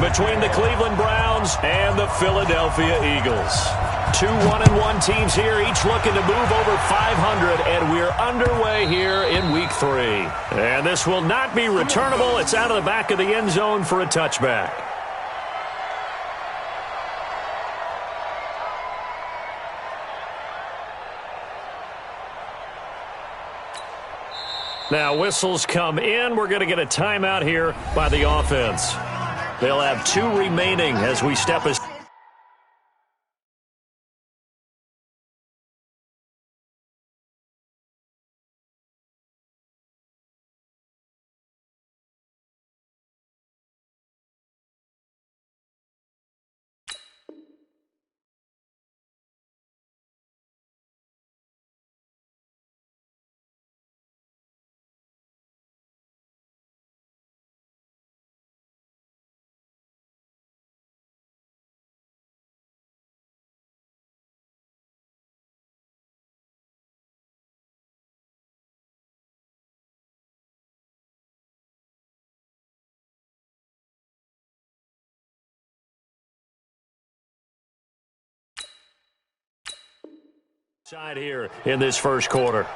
between the Cleveland Browns and the Philadelphia Eagles. Two 1-1 teams here, each looking to move over 500, and we're underway here in Week 3. And this will not be returnable. It's out of the back of the end zone for a touchback. Now whistles come in. We're going to get a timeout here by the offense. They'll have 2 remaining as we step aside. Side here in this first quarter.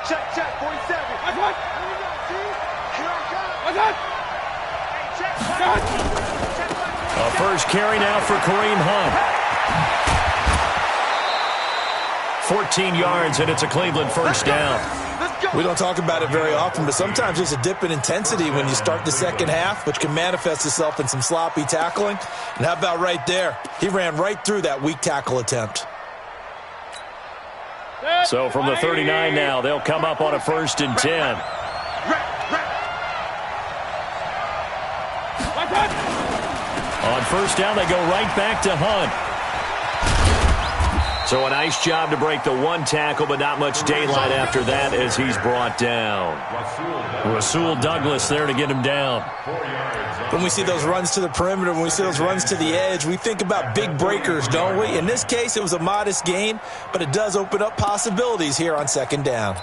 Check, 47. A first carry now for Kareem Hunt. 14 yards, and it's a Cleveland first down. We don't talk about it very often, but sometimes there's a dip in intensity when you start the second half, which can manifest itself in some sloppy tackling. And how about right there? He ran right through that weak tackle attempt. So from the 39 now, they'll come up on a 1st and 10. On first down, they go right back to Hunt. So a nice job to break the 1 tackle, but not much daylight after that as he's brought down. Rasul Douglas there to get him down. When we see those runs to the perimeter, when we see those runs to the edge, we think about big breakers, don't we? In this case, it was a modest gain, but it does open up possibilities here on 2nd down.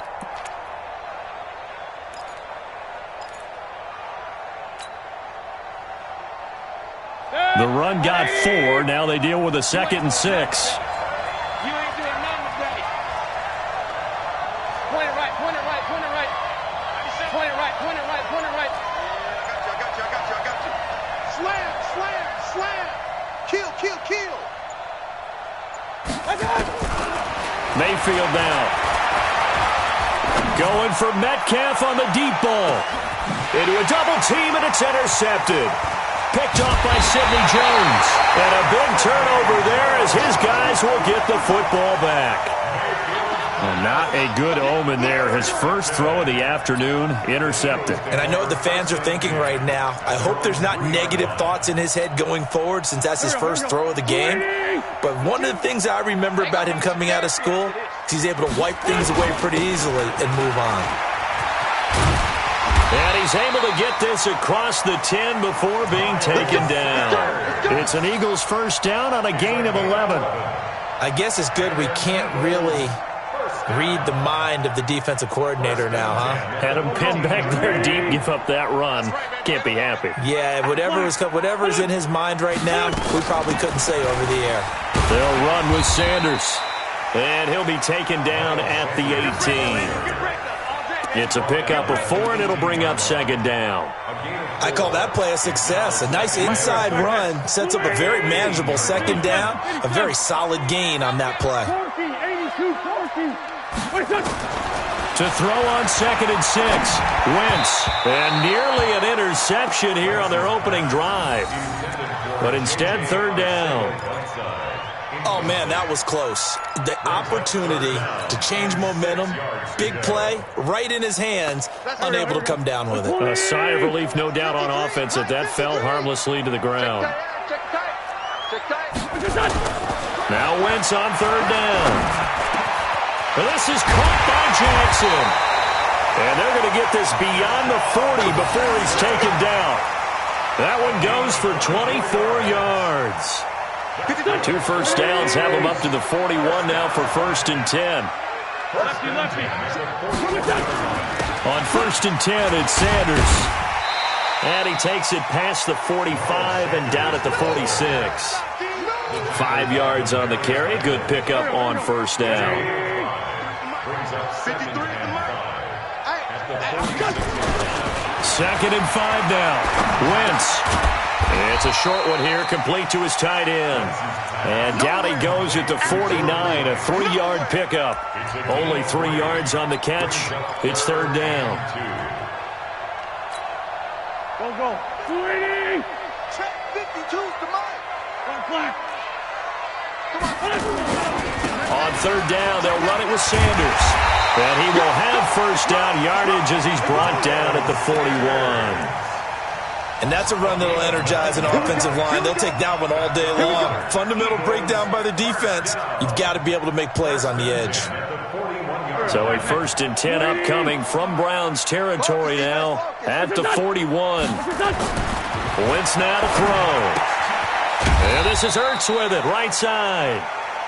The run got 4. Now they deal with a 2nd and 6. Mayfield now. Going for Metcalf on the deep ball. Into a double team, and it's intercepted. Picked off by Sidney Jones. And a big turnover there as his guys will get the football back. Well, not a good omen there. His first throw of the afternoon intercepted. And I know what the fans are thinking right now. I hope there's not negative thoughts in his head going forward since that's his first throw of the game. But one of the things I remember about him coming out of school is he's able to wipe things away pretty easily and move on. And he's able to get this across the 10 before being taken down. It's an Eagles first down on a gain of 11. I guess it's good we can't really read the mind of the defensive coordinator now, huh? Had him pinned back there deep, give up that run. Can't be happy. Yeah, whatever's in his mind right now, we probably couldn't say over the air. They'll run with Sanders. And he'll be taken down at the 18. It's a pickup of 4, and it'll bring up 2nd down. I call that play a success. A nice inside run sets up a very manageable 2nd down. A very solid gain on that play. To throw on 2nd and 6. Wentz. And nearly an interception here on their opening drive. But instead, 3rd down. Oh, man, that was close. The opportunity to change momentum, big play, right in his hands, unable to come down with it. A sigh of relief, no doubt, on offense that fell harmlessly to the ground. Now Wentz on 3rd down. This is caught by Jackson. And they're going to get this beyond the 40 before he's taken down. That one goes for 24 yards. 2 first downs have him up to the 41 now for 1st and 10. On 1st and 10, it's Sanders. And he takes it past the 45 and down at the 46. 5 yards on the carry. Good pickup on 1st down. 2nd and 5 now. Wentz. It's a short one here, complete to his tight end. And down he goes at the 49, a 3-yard pickup. Only 3 yards on the catch. It's 3rd down. Go. 280. Check 52's the mark. On 3rd down, they'll run it with Sanders. And he will have 1st down yardage as he's brought down at the 41. And that's a run that'll energize an offensive line. They'll take that one all day long. Fundamental breakdown by the defense. You've got to be able to make plays on the edge. So a 1st and 10 upcoming from Browns territory now at the 41. Wentz now to throw. And this is Ertz with it, right side.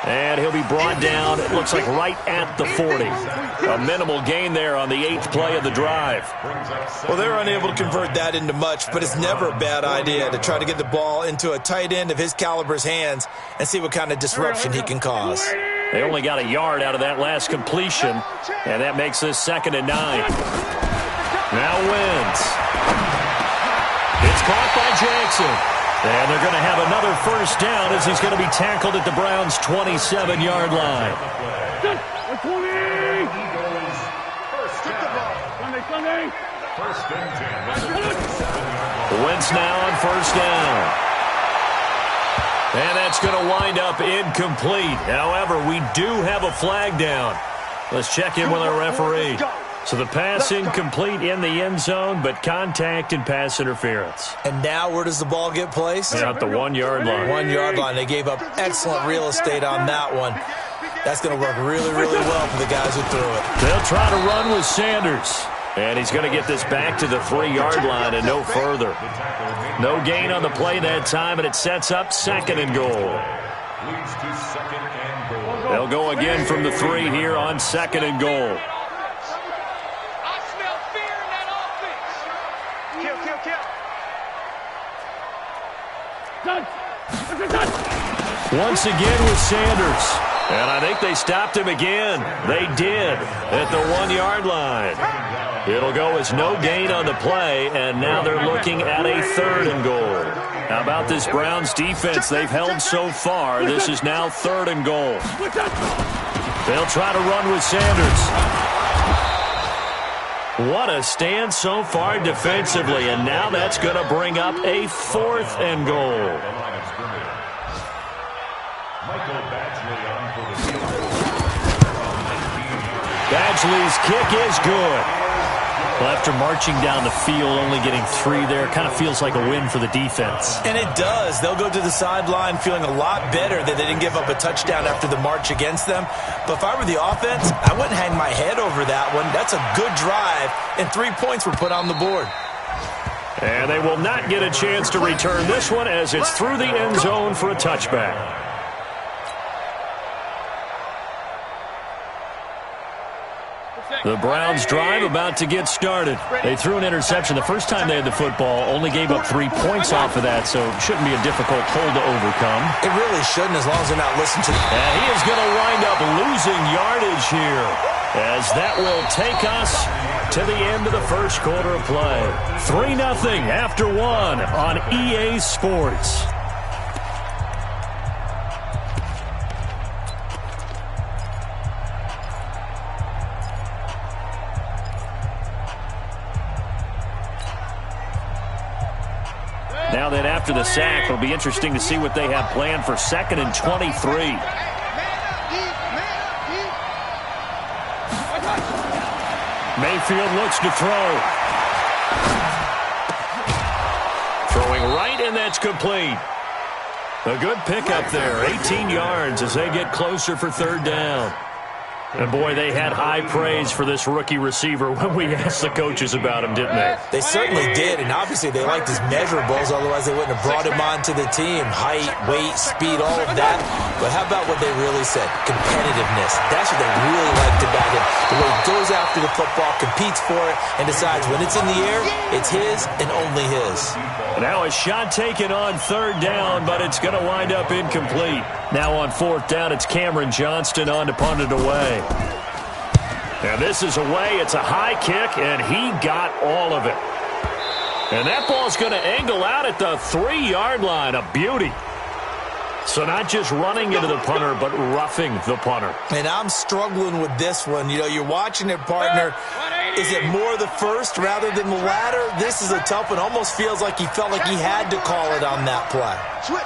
And he'll be brought down, it looks like right at the 40. A minimal gain there on the 8th play of the drive. Well, they're unable to convert that into much, but it's never a bad idea to try to get the ball into a tight end of his caliber's hands and see what kind of disruption he can cause. They only got a yard out of that last completion, and that makes this 2nd and 9. Now Wentz. It's caught by Jackson. And they're going to have another 1st down as he's going to be tackled at the Browns' 27-yard line. Wentz now on 1st down. And that's going to wind up incomplete. However, we do have a flag down. Let's check in with our referee. So the pass incomplete in the end zone, but contact and pass interference. And now where does the ball get placed? At the 1-yard line. 1-yard line. They gave up excellent real estate on that one. That's going to work really, really well for the guys who threw it. They'll try to run with Sanders. And he's going to get this back to the 3-yard line and no further. No gain on the play that time, and it sets up 2nd and goal. They'll go again from the 3 here on 2nd and goal. Once again with Sanders. And I think they stopped him again. They did at the 1-yard line. It'll go as no gain on the play, and now they're looking at a 3rd and goal. How about this Browns defense they've held so far? This is now 3rd and goal. They'll try to run with Sanders. What a stand so far defensively, and now that's going to bring up a 4th and goal. Badgley's kick is good. Well, after marching down the field, only getting 3 there, kind of feels like a win for the defense. And it does. They'll go to the sideline feeling a lot better that they didn't give up a touchdown after the march against them. But if I were the offense, I wouldn't hang my head over that one. That's a good drive, and 3 points were put on the board. And they will not get a chance to return this one as it's through the end zone for a touchback. The Browns drive about to get started. They threw an interception the first time they had the football, only gave up 3 points off of that, so it shouldn't be a difficult hole to overcome. It really shouldn't, as long as they're not listening to them. And he is going to wind up losing yardage here, as that will take us to the end of the first quarter of play. 3-0 after 1 on EA Sports. Now that after the sack, it'll be interesting to see what they have planned for 2nd and 23. Mayfield looks to throw. Throwing right, and that's complete. A good pickup there, 18 yards as they get closer for 3rd down. And, boy, they had high praise for this rookie receiver when we asked the coaches about him, didn't they? They certainly did, and obviously they liked his measurables, otherwise they wouldn't have brought him onto the team. Height, weight, speed, all of that. But how about what they really said? Competitiveness. That's what they really liked about him. The way he goes after the football, competes for it, and decides when it's in the air, it's his and only his. Now a shot taken on third down, but it's going to wind up incomplete. Now on fourth down, it's Cameron Johnston on to punt it away. And this is away. It's a high kick, and he got all of it. And that ball's going to angle out at the 3-yard line. A beauty. So not just running into the punter, but roughing the punter. And I'm struggling with this one. You know, you're watching it, partner. Is it more the first rather than the latter? This is a tough one. Almost feels like he felt like he had to call it on that play. Switch.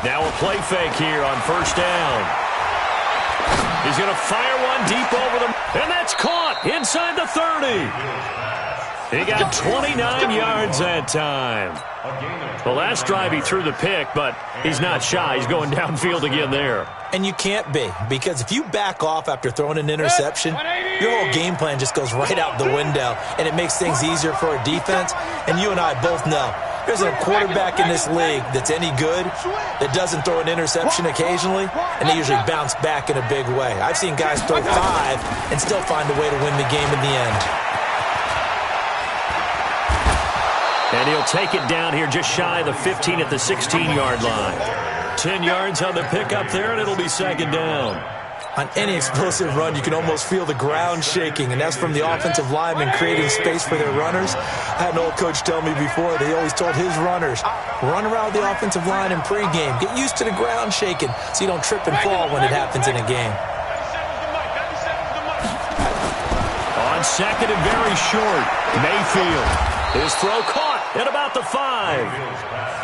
Now a play fake here on first down. He's going to fire one deep over them. And that's caught inside the 30. He got 29 yards that time. The last drive he threw the pick, but he's not shy. He's going downfield again there. And you can't be, because if you back off after throwing an interception, your whole game plan just goes right out the window, and it makes things easier for a defense. And you and I both know there's a quarterback in this league that's any good that doesn't throw an interception occasionally, and they usually bounce back in a big way. I've seen guys throw 5 and still find a way to win the game in the end. And he'll take it down here just shy of the 15 at the 16-yard line. 10 yards on the pickup there, and it'll be second down. On any explosive run, you can almost feel the ground shaking, and that's from the offensive linemen creating space for their runners. I had an old coach tell me before, they always told his runners, run around the offensive line in pregame. Get used to the ground shaking so you don't trip and fall when it happens in a game. On second and very short, Mayfield. His throw caught at about the 5.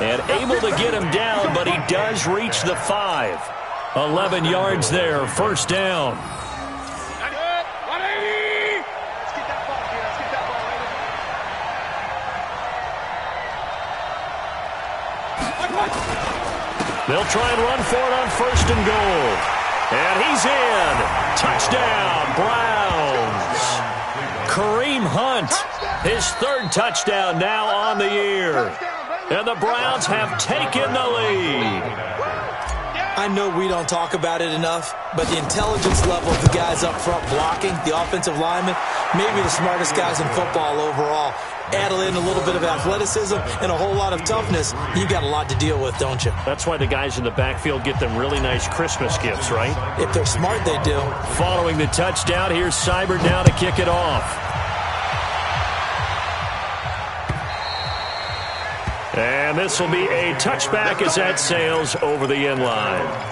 And able to get him down, but he does reach the 5. 11 yards there, first down. They'll try and run for it on first and goal. And he's in. Touchdown, Browns. Kareem Hunt, his 3rd touchdown now on the year. And the Browns have taken the lead. I know we don't talk about it enough, but the intelligence level of the guys up front blocking, the offensive linemen, maybe the smartest guys in football overall. Add in a little bit of athleticism and a whole lot of toughness, you got a lot to deal with, don't you? That's why the guys in the backfield get them really nice Christmas gifts, right? If they're smart, they do. Following the touchdown, here's Seibert now to kick it off. And this will be a touchback as that sails over the end line.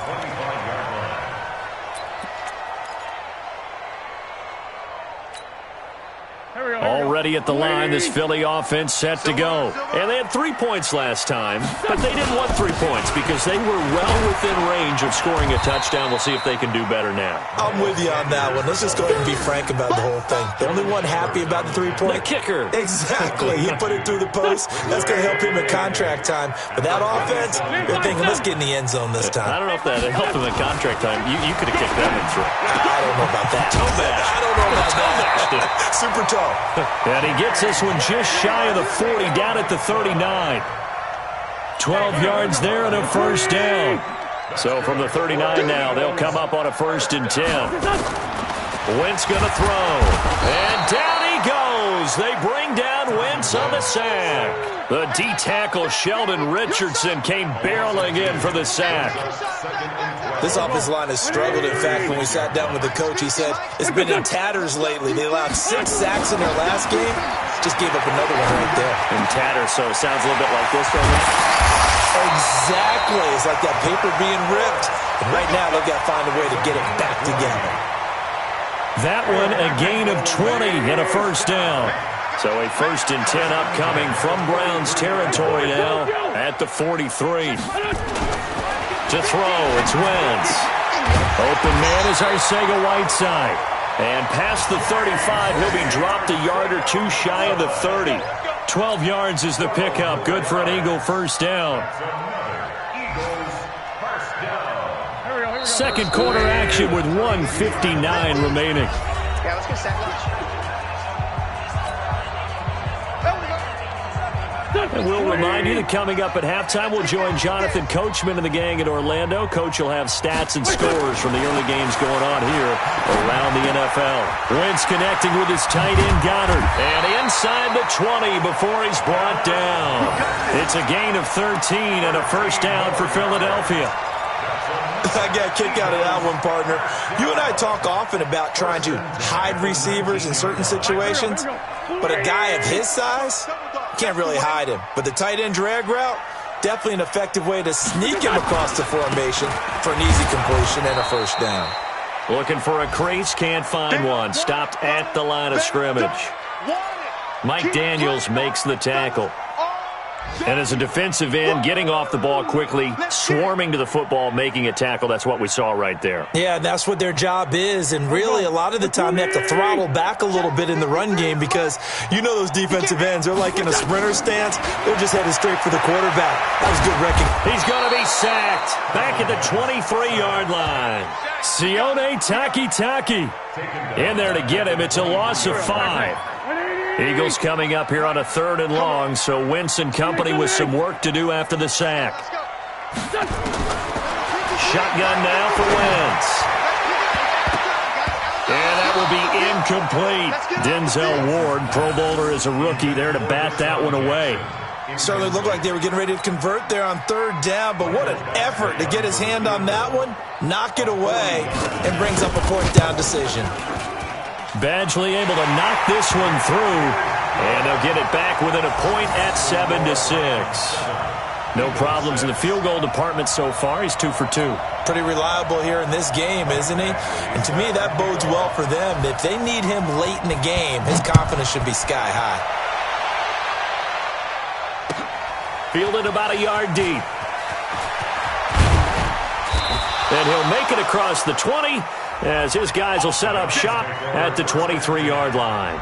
Already at the line, this Philly offense set to go. And they had 3 points last time, but they didn't want 3 points because they were well within range of scoring a touchdown. We'll see if they can do better now. I'm with you on that one. Let's just go ahead and be frank about the whole thing. The only one happy about the 3-point. The kicker. Exactly. He put it through the post. That's going to help him at contract time. But that offense, they're thinking, let's get in the end zone this time. I don't know if that helped him at contract time. You could have kicked that one through. I don't know about that. Toe bash. I don't know about that. Super toe. And he gets this one just shy of the 40, down at the 39. 12 yards there and a first down. So from the 39 now, they'll come up on a 1st and 10. Wentz going to throw. And down he goes. They bring down Wentz on the sack. The D-tackle Sheldon Richardson came barreling in for the sack. This offensive line has struggled. In fact, when we sat down with the coach, he said it's been in tatters lately. They allowed 6 sacks in their last game. Just gave up another one right there. In tatters, so it sounds a little bit like this, doesn't it? Exactly. It's like that paper being ripped. And right now, they've got to find a way to get it back together. That one, a gain of 20 and a first down. So a 1st and 10 upcoming from Browns territory now at the 43. To throw, it's Wentz. Open man is Arcega-Whiteside. And past the 35, he'll be dropped a yard or 2 shy of the 30. 12 yards is the pickup. Good for an Eagle first down. Second quarter action with 1:59 remaining. Yeah, let's get set. And we'll remind you that coming up at halftime, we'll join Jonathan Coachman and the gang at Orlando. Coach will have stats and scores from the early games going on here around the NFL. Wentz connecting with his tight end, Goddard. And inside the 20 before he's brought down. It's a gain of 13 and a first down for Philadelphia. I got a kick out of that one, partner. You and I talk often about trying to hide receivers in certain situations, but a guy of his size, can't really hide him. But the tight end drag route, definitely an effective way to sneak him across the formation for an easy completion and a first down. Looking for a crease, can't find one. Stopped at the line of scrimmage. Mike Daniels makes the tackle. And as a defensive end, getting off the ball quickly, swarming to the football, making a tackle, that's what we saw right there. Yeah, that's what their job is, and really a lot of the time they have to throttle back a little bit in the run game because you know those defensive ends, they're like in a sprinter stance. They're just headed straight for the quarterback. That was good recognition. He's going to be sacked back at the 23-yard line. Sione Takitaki in there to get him. It's a loss of 5. Eagles coming up here on a 3rd and long, so Wentz and company with some work to do after the sack. Shotgun now for Wentz. And that will be incomplete. Denzel Ward, Pro Bowler as a rookie, there to bat that one away. Certainly looked like they were getting ready to convert there on 3rd down, but what an effort to get his hand on that one, knock it away, and brings up a 4th down decision. Badgley able to knock this one through, and they'll get it back within a point at 7-6. No problems in the field goal department so far. He's 2 for 2. Pretty reliable here in this game, isn't he? And to me, that bodes well for them. If they need him late in the game, his confidence should be sky high. Fielded about a yard deep. And he'll make it across the 20 as his guys will set up shop at the 23-yard line.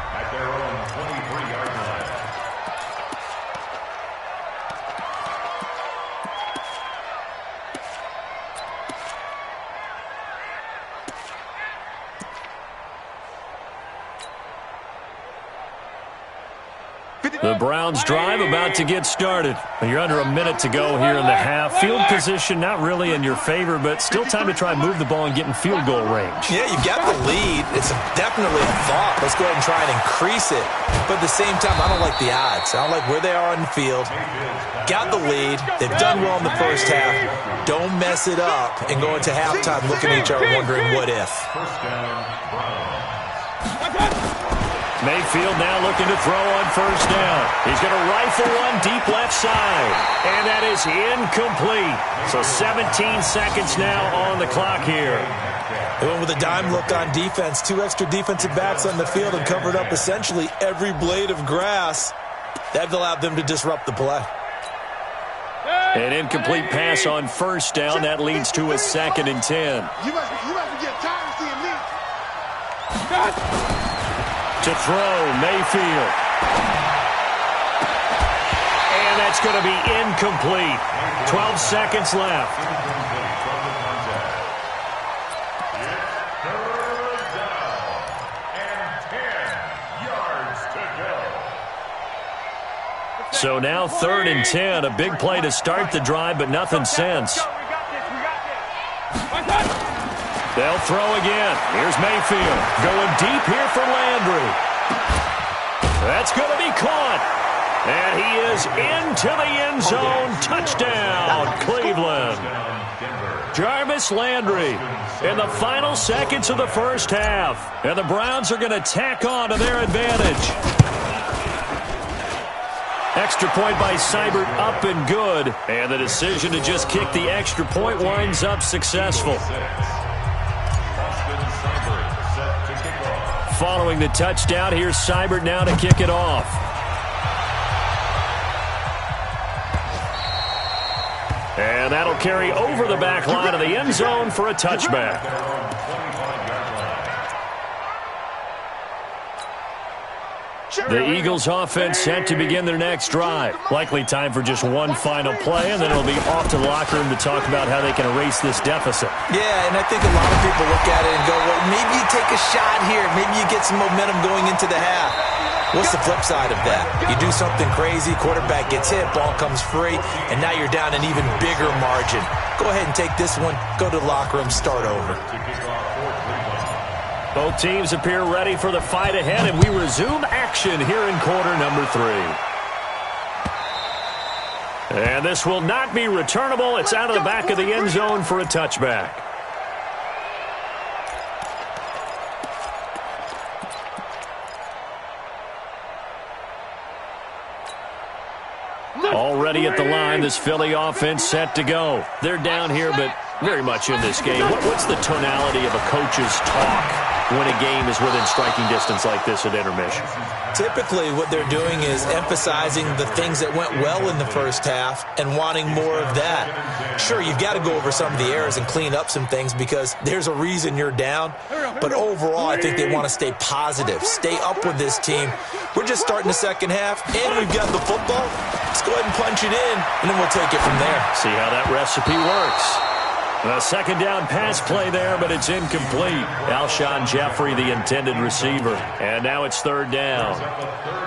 The Browns drive about to get started. You're under a minute to go here in the half. Field position not really in your favor, but still time to try and move the ball and get in field goal range. Yeah, you've got the lead. It's definitely a thought. Let's go ahead and try and increase it. But at the same time, I don't like the odds. I don't like where they are on the field. Got the lead. They've done well in the first half. Don't mess it up and go into halftime looking at each other wondering what if. Mayfield now looking to throw on 1st down. He's going to rifle one deep left side. And that is incomplete. So 17 seconds now on the clock here. They went with a dime look on defense. 2 extra defensive backs on the field and covered up essentially every blade of grass. That allowed them to disrupt the play. An incomplete pass on 1st down. That leads to a 2nd and 10. You must be getting tired of seeing me. To throw, Mayfield. And that's going to be incomplete. 12 seconds left. So now 3rd and 10. A big play to start the drive, but nothing since. They'll throw again. Here's Mayfield. Going deep here for Landry. That's going to be caught. And he is into the end zone. Touchdown, Cleveland. Jarvis Landry in the final seconds of the first half. And the Browns are going to tack on to their advantage. Extra point by Seibert up and good. And the decision to just kick the extra point winds up successful. Following the touchdown, here's Seibert now to kick it off. And that'll carry over the back line of the end zone for a touchback. The Eagles offense set to begin their next drive. Likely time for just one final play, and then it'll be off to the locker room to talk about how they can erase this deficit. Yeah, and I think a lot of people look at it and go, well, maybe you take a shot here. Maybe you get some momentum going into the half. What's the flip side of that? You do something crazy, quarterback gets hit, ball comes free, and now you're down an even bigger margin. Go ahead and take this one, go to the locker room, start over. Both teams appear ready for the fight ahead, and we resume action here in quarter number 3. And this will not be returnable. It's out of the back of the end zone for a touchback. Already at the line, this Philly offense set to go. They're down here, but very much in this game. What's the tonality of a coach's talk when a game is within striking distance like this at intermission? Typically, what they're doing is emphasizing the things that went well in the first half and wanting more of that. Sure, you've got to go over some of the errors and clean up some things because there's a reason you're down. But overall, I think they want to stay positive, stay up with this team. We're just starting the second half, and we've got the football. Let's go ahead and punch it in, and then we'll take it from there. See how that recipe works. A second down pass play there, but it's incomplete. Alshon Jeffrey, the intended receiver. And now it's third down.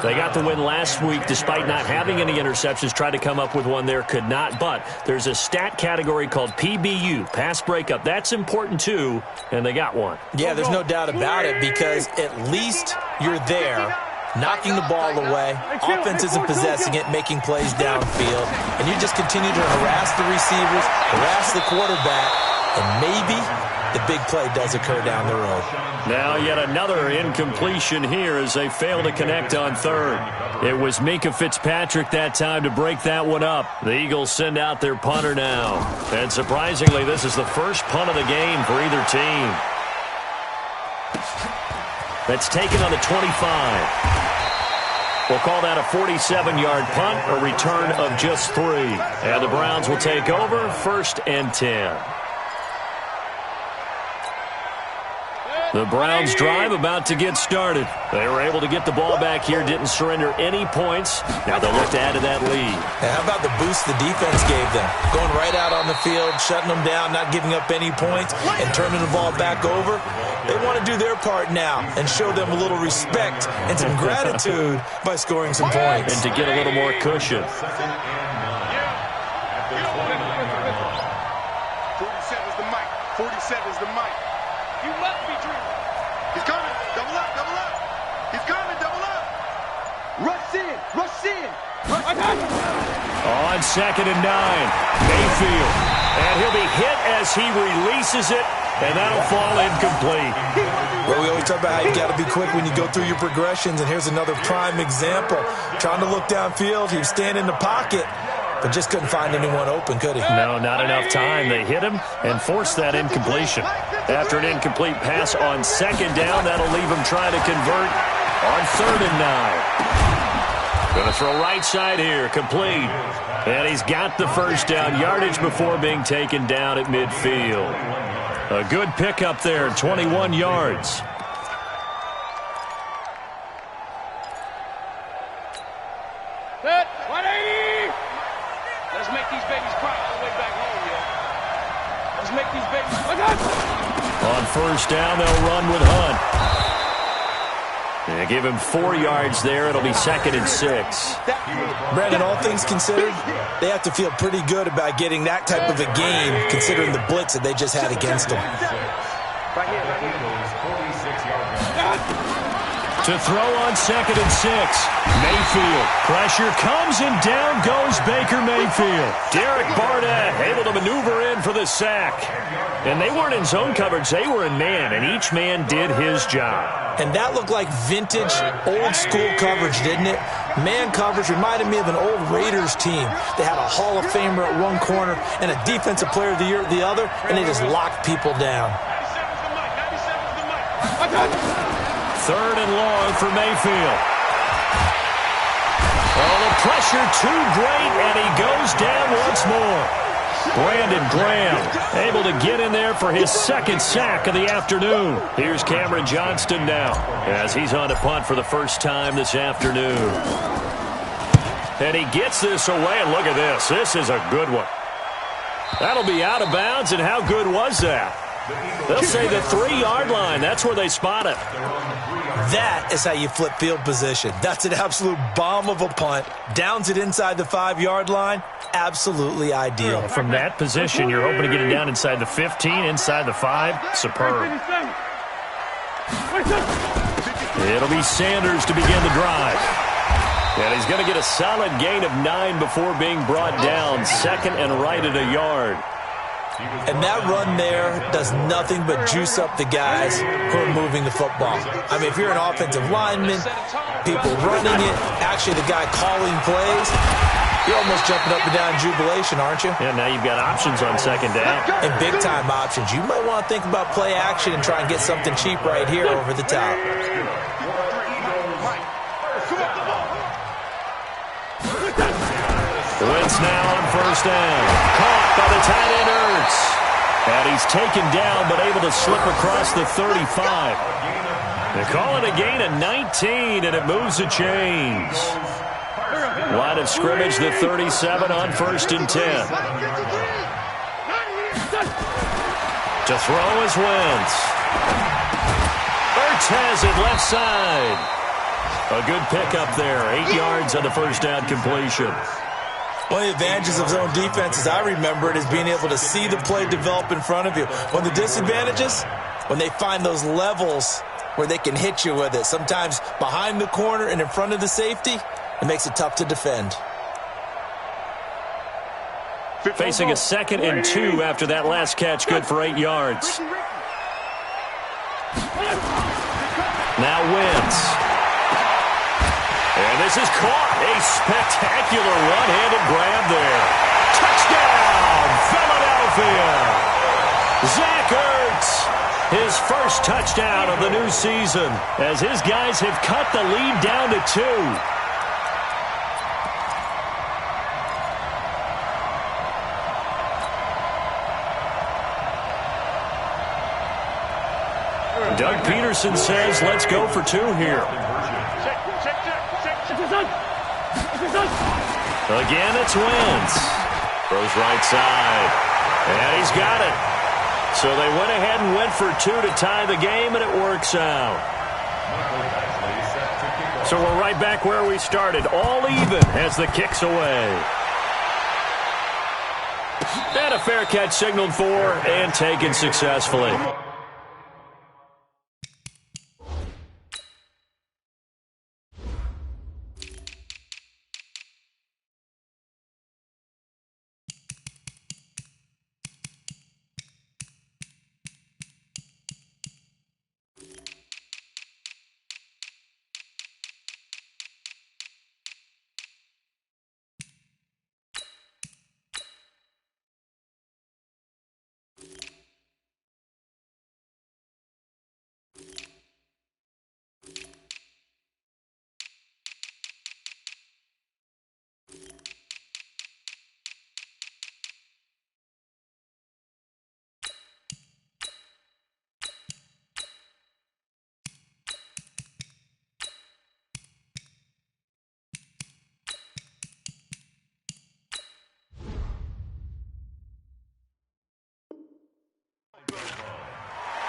They got the win last week despite not having any interceptions. Tried to come up with one there, could not. But there's a stat category called PBU, pass breakup. That's important too, and they got one. Yeah, there's no doubt about it because at least you're there, knocking the ball away. Offense isn't possessing it, making plays downfield. And you just continue to harass the receivers, harass the quarterback, and maybe the big play does occur down the road. Now yet another incompletion here as they fail to connect on third. It was Minkah Fitzpatrick that time to break that one up. The Eagles send out their punter now. And surprisingly, this is the first punt of the game for either team. That's taken on the 25. We'll call that a 47-yard punt, a return of just 3. And the Browns will take over, 1st and 10. The Browns drive about to get started. They were able to get the ball back here, didn't surrender any points. Now they'll look to add to that lead. And how about the boost the defense gave them? Going right out on the field, shutting them down, not giving up any points, and turning the ball back over. They want to do their part now and show them a little respect and some gratitude by scoring some points. And to get a little more cushion. 47's the mic. 47's the mic. You must be dreaming. He's coming. Double up, double up. He's coming, double up. Rush in, rush in. On 2nd and 9, Mayfield. And he'll be hit as he releases it. And that'll fall incomplete. Well, we always talk about how you got to be quick when you go through your progressions, and here's another prime example. Trying to look downfield, he was standing in the pocket, but just couldn't find anyone open, could he? No, not enough time. They hit him and forced that incompletion. After an incomplete pass on 2nd down, that'll leave him trying to convert on 3rd and 9. Going to throw right side here, complete. And he's got the first down yardage before being taken down at midfield. A good pickup there, 21 yards. Set, 180. Let's make these babies cry all the way back home, yo. Let's make these babies cry. On 1st down, they'll run with Hunt. They give him 4 yards there. It'll be 2nd and 6. Brandon, all things considered, they have to feel pretty good about getting that type of a game, considering the blitz that they just had against them. Right here, right here. To throw on 2nd and 6. Mayfield. Pressure comes and down goes Baker Mayfield. Derek Barnett able to maneuver in for the sack. And they weren't in zone coverage. They were in man, and each man did his job. And that looked like vintage, old-school coverage, didn't it? Man coverage reminded me of an old Raiders team. They had a Hall of Famer at one corner and a Defensive Player of the Year at the other, and they just locked people down. 3rd and long for Mayfield. Oh, the pressure too great, and he goes down once more. Brandon Graham able to get in there for his 2nd sack of the afternoon. Here's Cameron Johnston now as he's on to punt for the first time this afternoon. And he gets this away, and look at this. This is a good one. That'll be out of bounds, and how good was that? They'll say the 3-yard line. That's where they spot it. That is how you flip field position. That's an absolute bomb of a punt. Downs it inside the 5-yard line. Absolutely ideal. From that position, you're hoping to get it down inside the 15, inside the 5. Superb. It'll be Sanders to begin the drive. And he's going to get a solid gain of 9 before being brought down. Second and right at a yard. And that run there does nothing but juice up the guys who are moving the football. I mean, if you're an offensive lineman, people running it, actually the guy calling plays, you're almost jumping up and down in jubilation, aren't you? Yeah, now you've got options on second down. And big-time options. You might want to think about play action and try and get something cheap right here over the top. Wentz now on first down. Caught by the tight end Ertz. And he's taken down but able to slip across the 35. They call it a gain of 19, and it moves the chains. Line of scrimmage, the 37 on first and 10. To throw is Wentz. Ertz has it left side. A good pickup there. 8 yards on the first down completion. One of the advantages of zone defense, as I remember it, is being able to see the play develop in front of you. One of the disadvantages, when they find those levels where they can hit you with it, sometimes behind the corner and in front of the safety, it makes it tough to defend. Facing a 2nd and 2 after that last catch, good for 8 yards. Now Wentz. And this is caught. A spectacular one-handed grab there. Touchdown, Philadelphia. Zach Ertz, his first touchdown of the new season, as his guys have cut the lead down to 2. Doug Peterson says, let's go for 2 here. Again, it's Wentz. Throws right side. And he's got it. So they went ahead and went for 2 to tie the game, and it works out. So we're right back where we started. All even as the kick's away. And a fair catch signaled for and taken successfully.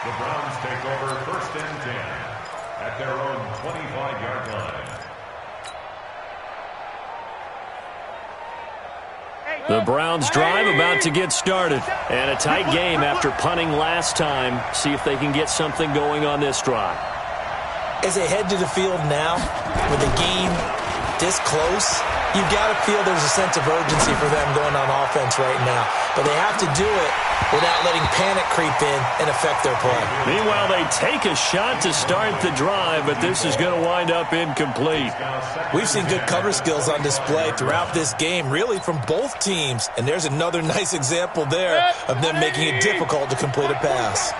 The Browns take over first and 10 at their own 25-yard line. The Browns drive about to get started. And a tight game after punting last time. See if they can get something going on this drive. As they head to the field now, with the game this close, you've got to feel there's a sense of urgency for them going on offense right now. But they have to do it without letting panic creep in and affect their play. Meanwhile, they take a shot to start the drive, but this is going to wind up incomplete. We've seen good cover skills on display throughout this game, really from both teams. And there's another nice example there of them making it difficult to complete a pass.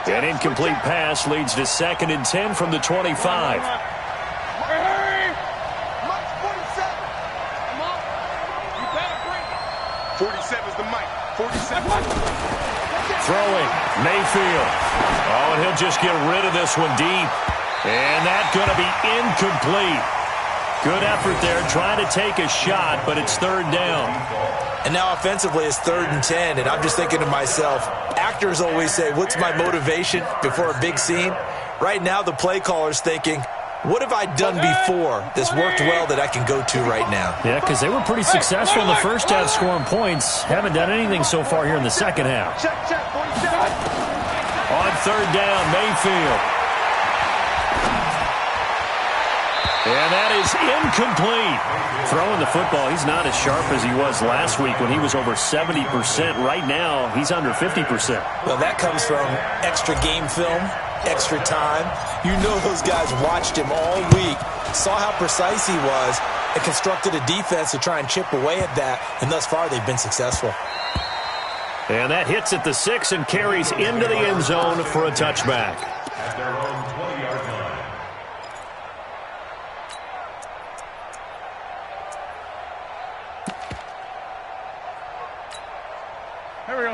An incomplete pass leads to 2nd and 10 from the 25. 47's the mic. 47. Throwing, Mayfield. Oh, and he'll just get rid of this one deep. And that's going to be incomplete. Good effort there, trying to take a shot, but it's 3rd down. And now offensively it's 3rd and 10, and I'm just thinking to myself, actors always say, what's my motivation before a big scene? Right now, the play caller's thinking, what have I done before that's worked well that I can go to right now? Yeah, because they were pretty successful in the first half scoring points. Haven't done anything so far here in the second half. On third down, Mayfield. And that is incomplete. Throwing the football, he's not as sharp as he was last week when he was over 70%. Right now, he's under 50%. Well, that comes from extra game film, extra time. You know those guys watched him all week, saw how precise he was, and constructed a defense to try and chip away at that, and thus far they've been successful. And that hits at the 6 and carries into the end zone for a touchback. At their own 20-yard line.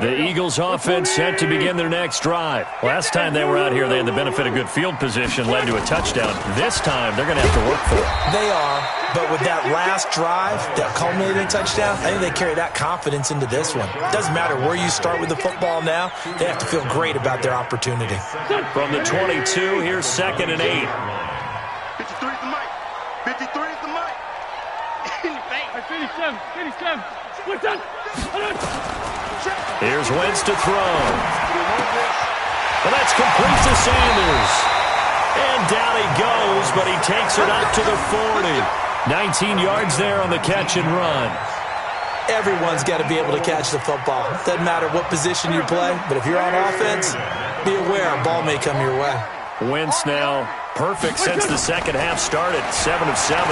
The Eagles offense set to begin their next drive. Last time they were out here, they had the benefit of good field position, led to a touchdown. This time, they're going to have to work for it. They are, but with that last drive, that culminating touchdown, I think they carry that confidence into this one. It doesn't matter where you start with the football now, they have to feel great about their opportunity. From the 22, here's 2nd and 8. 53 is the mic. 53 is the mic. 57. What's that? Here's Wentz to throw. Well, that's complete to Sanders. And down he goes, but he takes it up to the 40. 19 yards there on the catch and run. Everyone's got to be able to catch the football. Doesn't matter what position you play, but if you're on offense, be aware a ball may come your way. Wentz now perfect since the second half started. 7 of 7.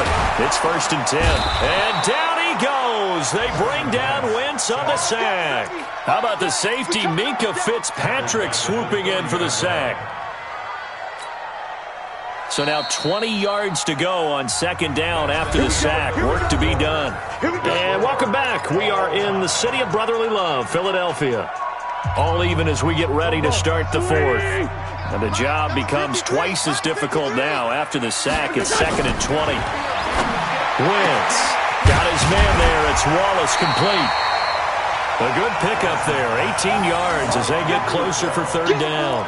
It's 1st and 10. And down he goes. They bring down Wentz on the sack. How about the safety, Minkah Fitzpatrick, swooping in for the sack. So now 20 yards to go on 2nd down after the sack. Work to be done. And welcome back. We are in the city of brotherly love, Philadelphia. All even as we get ready to start the 4th. And the job becomes twice as difficult now after the sack. It's 2nd and 20. Wentz got his man there. It's Wallace complete. A good pickup there. 18 yards as they get closer for 3rd down.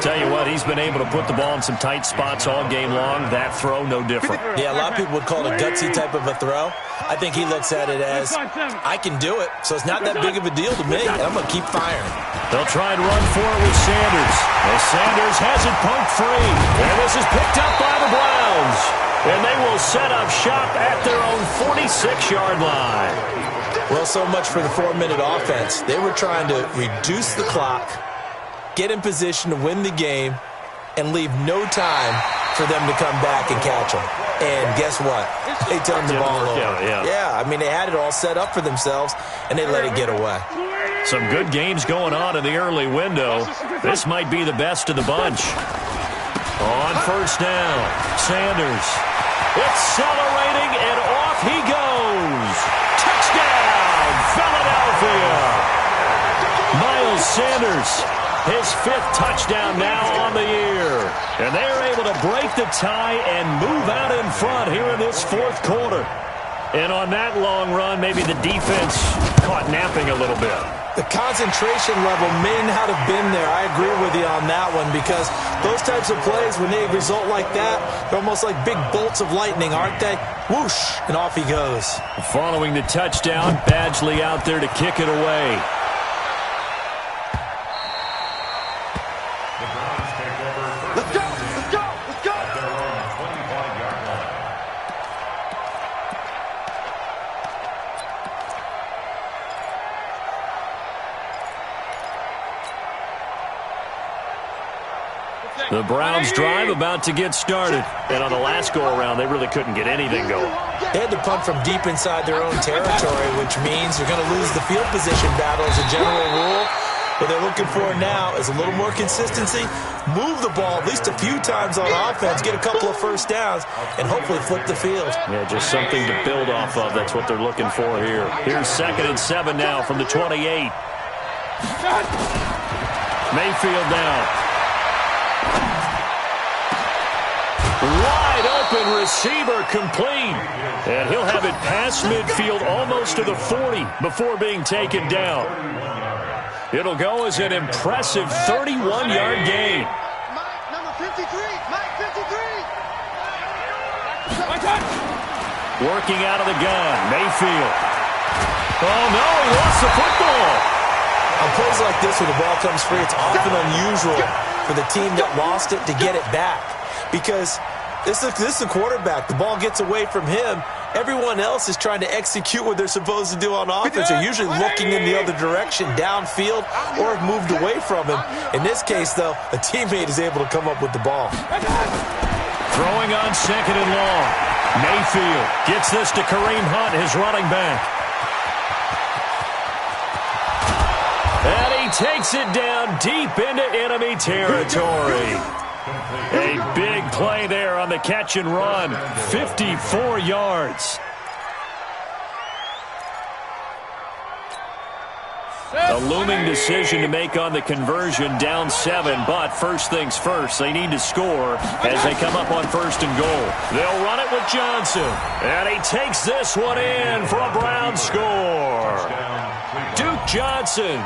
Tell you what, he's been able to put the ball in some tight spots all game long. That throw, no different. Yeah, a lot of people would call it a gutsy type of a throw. I think he looks at it as, I can do it, so it's not that big of a deal to me. I'm going to keep firing. They'll try and run for it with Sanders. As Sanders has it pumped free. And this is picked up by the Browns. And they will set up shop at their own 46-yard line. Well, so much for the 4-minute offense. They were trying to reduce the clock, get in position to win the game, and leave no time for them to come back and catch them. And guess what? They turned the ball over. Yeah, I mean, they had it all set up for themselves, and they let it get away. Some good games going on in the early window. This might be the best of the bunch. On 1st down, Sanders accelerating, and off he goes. Touchdown, Philadelphia. Miles Sanders, his 5th touchdown now on the year. And they are able to break the tie and move out in front here in this 4th quarter. And on that long run, maybe the defense caught napping a little bit. The concentration level may not have been there. I agree with you on that one, because those types of plays, when they result like that, they're almost like big bolts of lightning, aren't they? Whoosh, and off he goes. Following the touchdown, Badgley out there to kick it away. Let's go! Let's go! Let's go! At their own 25-yard line. The Browns drive about to get started. And on the last go-around, they really couldn't get anything going. They had to punt from deep inside their own territory, which means they're going to lose the field position battle as a general rule. What they're looking for now is a little more consistency, move the ball at least a few times on offense, get a couple of 1st downs, and hopefully flip the field. Yeah, just something to build off of. That's what they're looking for here. Here's 2nd and 7 now from the 28. Mayfield now. Wide open receiver complete. And he'll have it past midfield almost to the 40 before being taken down. It'll go as an impressive 31-yard gain. Mike, number 53. Mike, 53. Working out of the gun, Mayfield. Oh, no, he lost the football. On plays like this where the ball comes free, it's often unusual for the team that lost it to get it back. Because this is a quarterback. The ball gets away from him. Everyone else is trying to execute what they're supposed to do on offense. They're usually looking in the other direction, downfield, or have moved away from him. In this case, though, a teammate is able to come up with the ball. Throwing on 2nd and long. Mayfield gets this to Kareem Hunt, his running back. And he takes it down deep into enemy territory. A big play there on the catch and run. 54 yards. A looming decision to make on the conversion, down 7, but first things first, they need to score as they come up on 1st and goal. They'll run it with Johnson, and he takes this one in for a Brown score. Duke Johnson,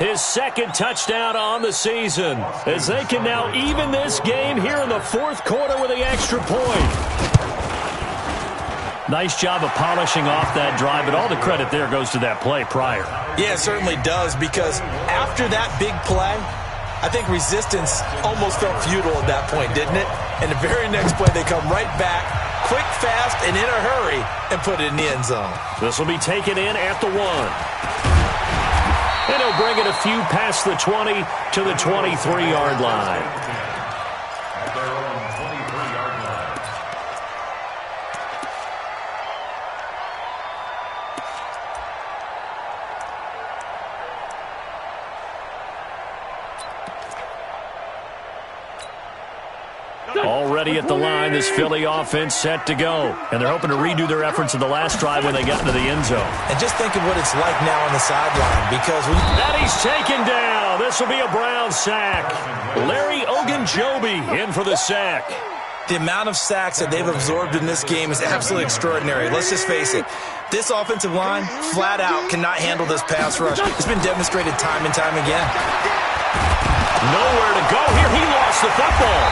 his 2nd touchdown on the season, as they can now even this game here in the 4th quarter with the extra point. Nice job of polishing off that drive, but all the credit there goes to that play prior. Yeah, it certainly does, because after that big play, I think resistance almost felt futile at that point, didn't it? And the very next play, they come right back, quick, fast, and in a hurry, and put it in the end zone. This will be taken in at the 1. And he'll bring it a few past the 20 to the 23-yard line. At their own 23-yard line. Already at the line, this Philly offense set to go. And they're hoping to redo their efforts in the last drive when they got into the end zone. And just think of what it's like now on the sideline, because And he's taken down. This will be a Brown sack. Larry Ogunjobi in for the sack. the amount of sacks that they've absorbed in this game is absolutely extraordinary. Let's just face it. This offensive line, flat out, cannot handle this pass rush. It's been demonstrated time and time again. Nowhere to go here. He lost the football.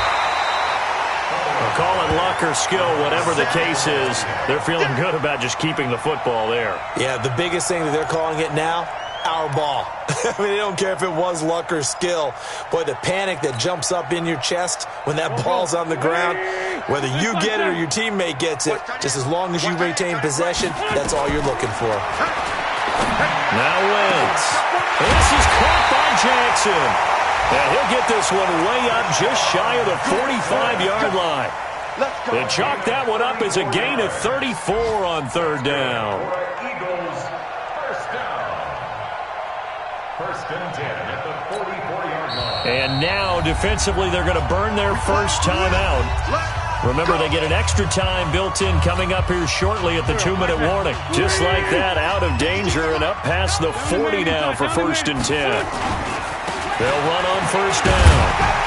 We'll call it luck or skill, whatever the case is. They're feeling good about just keeping the football there. Yeah, the biggest thing that they're calling it now, our ball. I mean, they don't care if it was luck or skill. Boy, the panic that jumps up in your chest when that ball's on the ground, whether you get it or your teammate gets it, just as long as you maintain possession, that's all you're looking for. Now Wentz. This is caught by Jackson. And he'll get this one way up just shy of the 45-yard line. They chalk that one up as a gain of 34 on third down. Eagles, first down. First and 10 at the 44-yard line. And now, defensively, they're going to burn their first time out. Remember, they get an extra time built in coming up here shortly at the 2-minute warning. Just like that, out of danger and up past the 40 now for first and 10. They'll run on first down.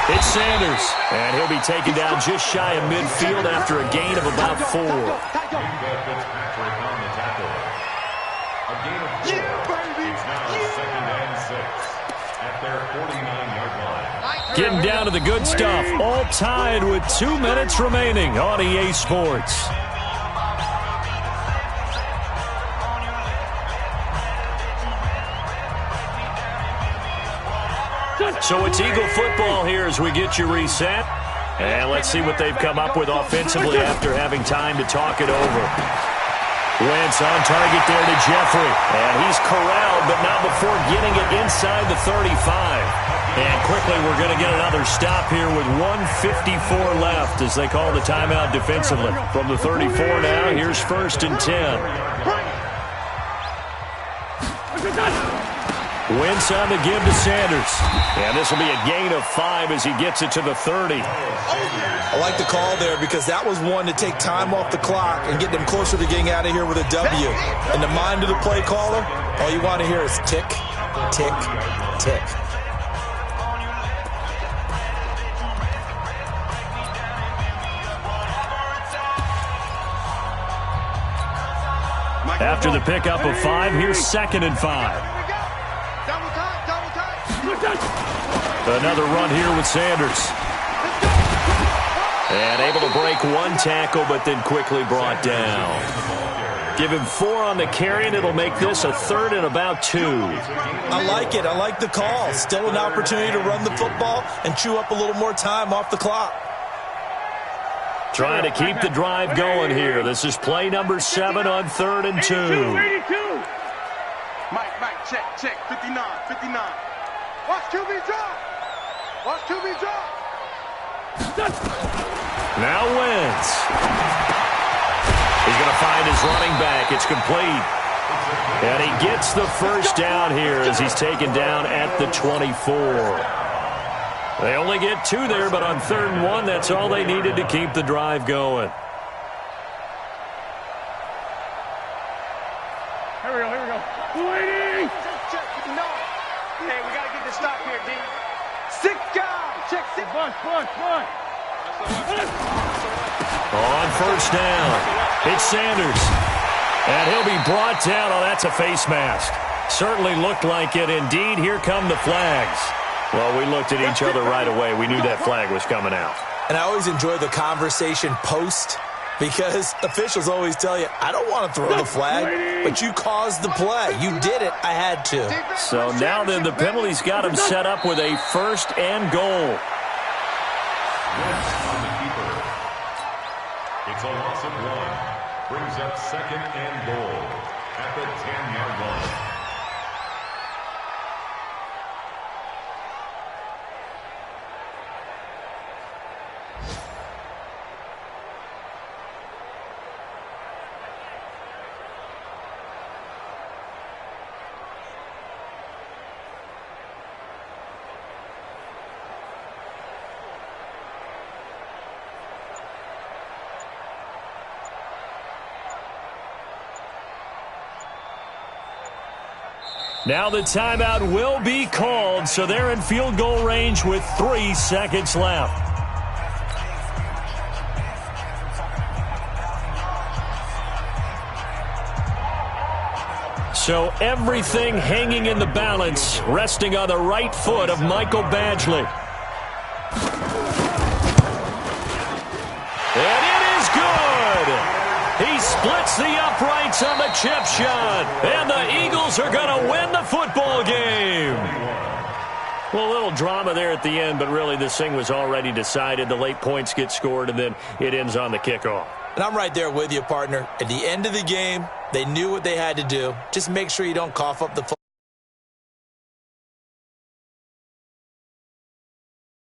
It's Sanders, and he'll be taken down just shy of midfield after a gain of about 4. Fitzpatrick on the tackle. A gain of 4. It's now second and 6 at their 49-yard line. Getting down to the good stuff. All tied with 2 minutes remaining on EA Sports. So it's Eagle football here as we get you reset. And let's see what they've come up with offensively after having time to talk it over. Wentz on target there to Jeffrey. And he's corralled, but not before getting it inside the 35. And quickly we're going to get another stop here with 1:54 left as they call the timeout defensively. From the 34 now, here's first and 10. Wentz on the give to Sanders. And this will be a gain of 5 as he gets it to the 30. I like the call there because that was one to take time off the clock and get them closer to getting out of here with a W. In the mind of the play caller, all you want to hear is tick, tick, tick. After the pickup of 5, here's second and 5. Double time, double time. Another run here with Sanders. And able to break one tackle, but then quickly brought down. Give him 4 on the carry, and it'll make this a 3rd and about 2. I like it. I like the call. Still an opportunity to run the football and chew up a little more time off the clock. Trying to keep the drive going here. This is play number 7 on 3rd and 2. 82. Mike, check, 59. Watch QB drop. Watch QB drop. Now Wentz. He's going to find his running back. It's complete. And he gets the first down here as he's taken down at the 24. They only get 2 there, but on 3rd and 1, that's all they needed to keep the drive going. Here we go. 280. Check, 59. Hey, we got to get this stop here, D. 6 guys. Check 6. Bunch. On first down, it's Sanders. And he'll be brought down. Oh, that's a face mask. Certainly looked like it. Indeed, here come the flags. Well, we looked at each other right away. We knew that flag was coming out. And I always enjoy the conversation post because officials always tell you, I don't want to throw the flag, but you caused the play. You did it. I had to. So now then the penalty's got him set up with a 1st and goal. On the keeper. It's a loss of 1. Brings up 2nd and goal at the 10-yard line. Now the timeout will be called, so they're in field goal range with 3 seconds left. So everything hanging in the balance, resting on the right foot of Michael Badgley. And it is good! He splits the uprights on the chip shot, and the Eagles are going to win the football game. Well, a little drama there at the end, but really this thing was already decided. The late points get scored, and then it ends on the kickoff. And I'm right there with you, partner. At the end of the game, they knew what they had to do. Just make sure you don't cough up the